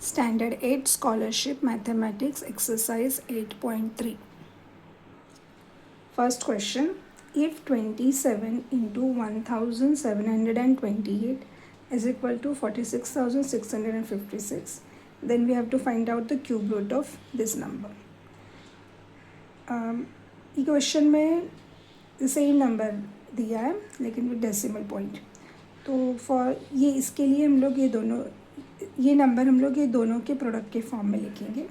Standard 8 Scholarship Mathematics Exercise 8.3. First question, if 27 into 1728 is equal to 46,656, then we have to find out the cube root of this number. ये question में same number दिया है लेकिन with decimal point. तो for ये इसके लिए हम लोग ये नंबर हम लोग ये दोनों के प्रोडक्ट के फॉर्म में लिखेंगे.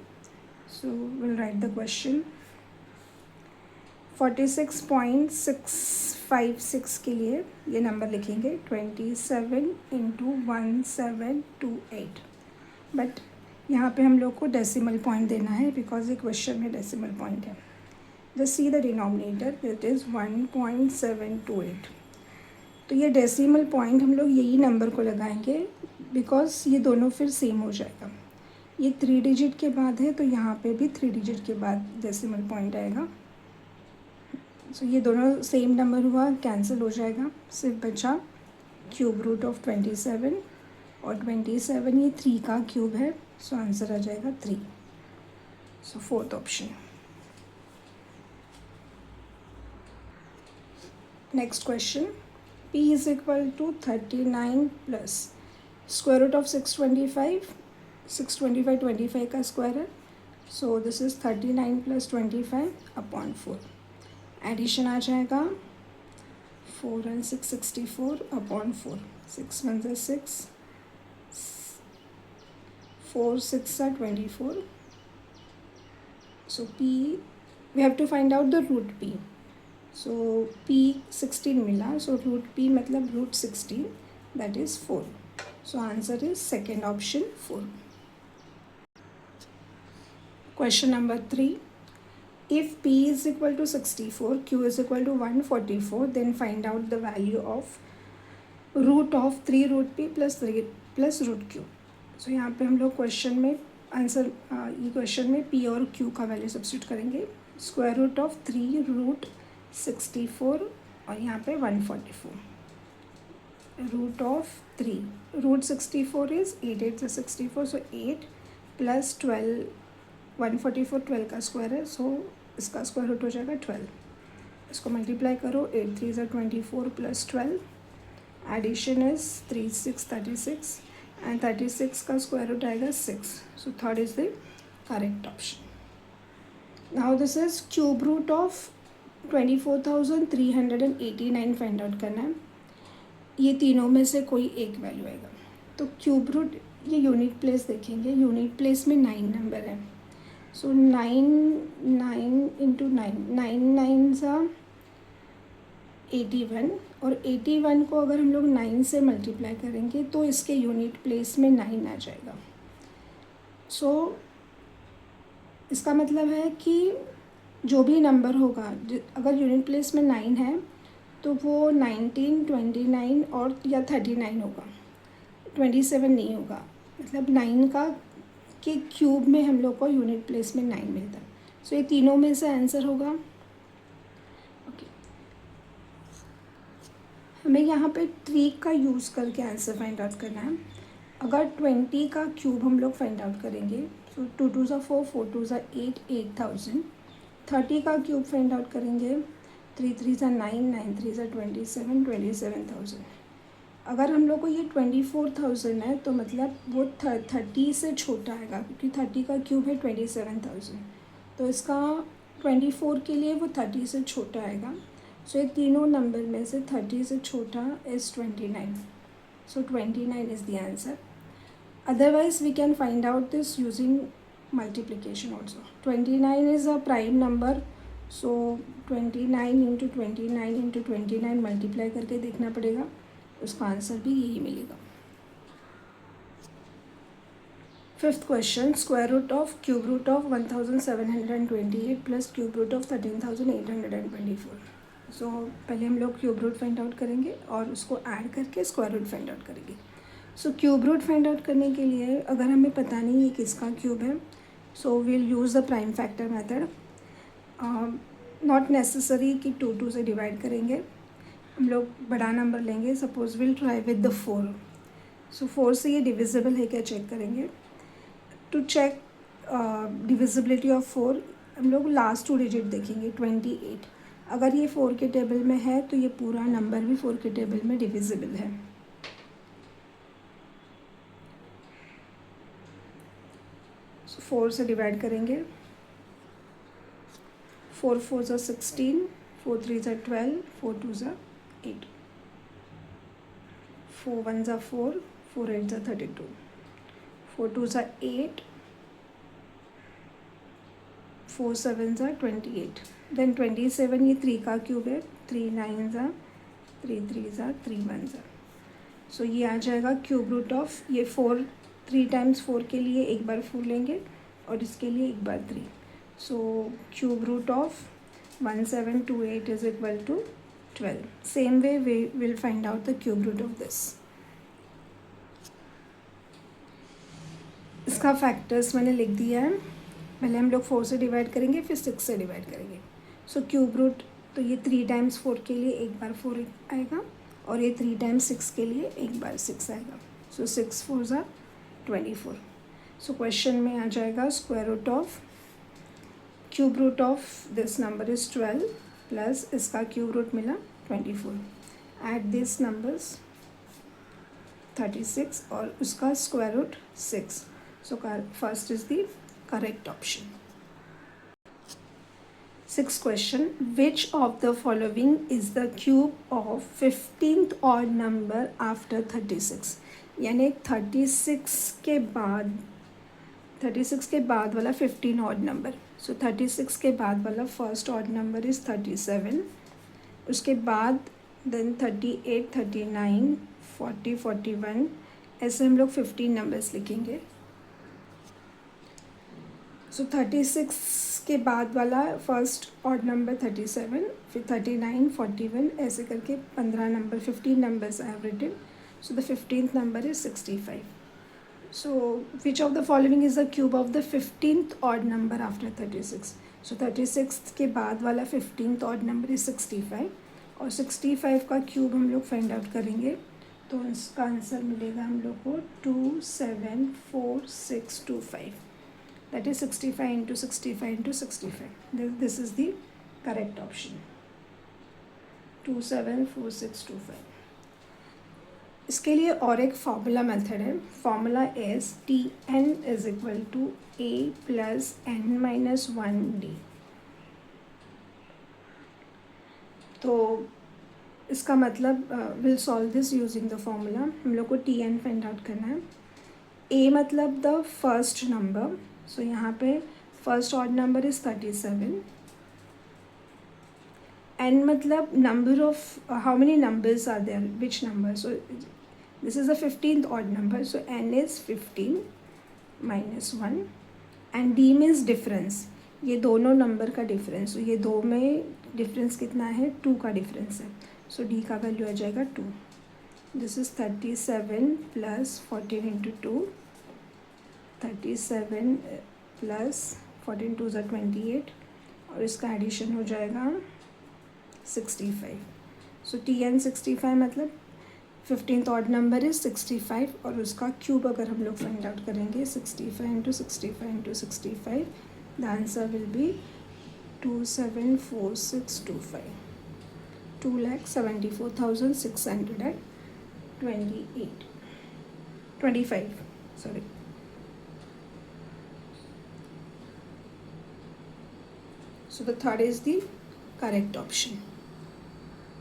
So will write the question. 46.656 के लिए ये नंबर लिखेंगे 27 इंटू 1728. बट यहाँ पे हम लोग को डेसिमल पॉइंट देना है बिकॉज ये क्वेश्चन में डेसिमल पॉइंट है. Just see the denominator, that is 1.728. तो ये डेसिमल पॉइंट हम लोग यही नंबर को लगाएंगे बिकॉज ये दोनों फिर सेम हो जाएगा. ये 3 डिजिट के बाद है तो यहाँ पे भी 3 डिजिट के बाद डेसिमल पॉइंट आएगा. सो ये दोनों सेम नंबर हुआ, कैंसिल हो जाएगा. सिर्फ बचा क्यूब रूट ऑफ 27 और 27 ये 3 का क्यूब है. सो आंसर आ जाएगा 3. So fourth option. Next question. P is equal to 39 plus square root of 625. 625 का स्क्वायर है. So this is 39 plus 25 upon 4. Addition आ जाएगा 4 and 6 64 upon 4. 6 1 is 6, 4 6 are 24. So P, we have to find out the root P. So P 16 मिला. So root P मतलब root 16, that is 4. So answer is second option 4. Question number 3. If P is equal to 64, Q is equal to 144, then find out the value of root of 3 root P plus 3 plus root Q. So यहाँ पे हम लोग question में answer ये question में P और Q का value substitute करेंगे. स्क्वायर रूट ऑफ 3 रूट 64 और यहाँ पे 144. रूट ऑफ 3 रूट 64 इज़ 8 8 से 64. सो 8 प्लस 12 144 12 का स्क्वायर है. सो इसका स्क्वायर रूट हो जाएगा 12. इसको मल्टीप्लाई करो. 8 3 is 24 plus 12. Addition is 3 6 36 and 36 का स्क्वायर रूट आएगा 6. So third is the correct option. Now this is cube root of 24,389 find out करना है. ये तीनों में से कोई एक वैल्यू आएगा. तो क्यूब रूट ये यूनिट प्लेस देखेंगे. यूनिट प्लेस में 9 नंबर है. सो 9 इंटू 9 9 सा 81 और 81 को अगर हम लोग 9 से मल्टीप्लाई करेंगे तो इसके यूनिट प्लेस में 9 आ जाएगा. सो इसका मतलब है कि जो भी नंबर होगा अगर यूनिट प्लेस में 9 है तो वो 19 29 और या 39 होगा. 27 नहीं होगा. मतलब 9 का के क्यूब में हम लोग को यूनिट प्लेस में 9 मिलता है. सो ये तीनों में से आंसर होगा. ओके, हमें यहाँ पे ट्रिक का यूज़ करके आंसर फाइंड आउट करना है. अगर 20 का क्यूब हम लोग फाइंड आउट करेंगे सो 2 2 ज़ा 4 4 2 ज़ा 8 8000. 30 का क्यूब फाइंड आउट करेंगे 3 3 ज़ा 9 9 3 ज़ा 27 27,000. अगर हम लोग को ये 24,000 है तो मतलब वो 30 से छोटा आएगा क्योंकि 30 का क्यूब है 27,000. तो इसका 24 के लिए वो 30 से छोटा आएगा. सो ये तीनों नंबर में से 30 से छोटा is 29. So 29 is the answer. Otherwise we can find out this using multiplication also. 29 is a prime number. So 29 into 29 into 29 multiply करके देखना पड़ेगा. उसका आंसर भी यही मिलेगा. Fifth question. Square root of cube root of 1728 plus cube root of 13,824. So पहले हम लोग क्यूब रूट फाइंड आउट करेंगे और उसको ऐड करके स्क्वायर रूट फाइंड आउट करेंगे. So cube root find out करने के लिए अगर हमें पता नहीं है किसका क्यूब है so we'll use the prime factor method. Not necessary कि 2 2 से डिवाइड करेंगे. हम लोग बड़ा नंबर लेंगे. Suppose will try with the 4. सो 4 से ये डिविजिबल है क्या चेक करेंगे. टू चेक डिविजिबिलिटी ऑफ 4 हम लोग लास्ट 2 डिजिट देखेंगे 28। अगर ये 4 के टेबल में है तो ये पूरा नंबर भी 4 के टेबल में डिविजिबल है। सो 4 से डिवाइड करेंगे, 4 4 ज़ा 16, 4 3 ज़ा 12, 4 2 ज़ा 8, 4 1 ज़ा 4, 4 8 ज़ा 32, 4 2 ज़ा 8, 4 7 ज़ा 28, देन 27 ये 3 का क्यूब है, 3 9 ज़ा 3 3 ज़ा 3 1 ज़ा। सो ये आ जाएगा क्यूब रूट ऑफ ये 4 3 टाइम्स 4 के लिए एक बार 4 लेंगे और इसके लिए एक बार 3। So cube root of 1728 is equal to 12। Same way we will find out the cube root of this. इसका फैक्टर्स मैंने लिख दिया है। पहले हम लोग 4 से डिवाइड करेंगे, फिर 6 से डिवाइड करेंगे। सो क्यूब रूट तो ये 3 टाइम्स 4 के लिए एक बार 4 आएगा और ये 3 टाइम्स 6 के लिए एक बार 6 आएगा। सो 6 4 ज़ा 24। सो क्वेश्चन में आ जाएगा square root of cube root of this number is 12 plus इसका क्यूब रूट मिला 24। एड दिस नंबर्स 36 और उसका square root 6। So first is the correct option. 6th question, which of the following is the cube of 15th odd number after 36? यानी 36 के बाद वाला 15 odd number. सो 36 के बाद वाला फर्स्ट ऑड नंबर इज़ 37, उसके बाद देन 38 39 40 41, ऐसे हम लोग 15 नंबर्स लिखेंगे। सो 36 के बाद वाला फर्स्ट ऑड नंबर 37, फिर 39 41, ऐसे करके 15 number 15 numbers I have written. So the 15th number is 65। So which of the following is the cube of the 15th odd number after 36? So 36 के बाद वाला 15th ऑड नंबर इज 65 और 65 का cube हम लोग फाइंड आउट करेंगे तो इसका आंसर मिलेगा हम लोग को 2744625। That is 65 into 65 into 65. This is the correct option. 274625. इसके लिए और एक फॉर्मूला मेथड है। Formula is Tn is equal to A plus n-1D। तो इसका मतलब will solve this using the formula. हम लोग को Tn फाइंड आउट करना है। A मतलब द फर्स्ट नंबर, सो यहाँ पे first odd number is 37। n मतलब number of how many numbers are there, which number. So this is the 15th odd number, so n is 15 minus 1 and d means difference, ये दोनों number का difference. ये दो में difference कितना है, 2 का डिफरेंस है। सो d का वैल्यू आ जाएगा 2। This is 37 plus 14 into 2, 37 plus 14 2 ज़ा 28 और इसका एडिशन हो जाएगा 65। सो Tn 65 मतलब 15th ऑड नंबर इज़ 65 और उसका क्यूब अगर हम लोग फाइंड आउट करेंगे 65 into 65 into 65, the answer will be 274625, 2,74,625, sorry. So the third is the correct option.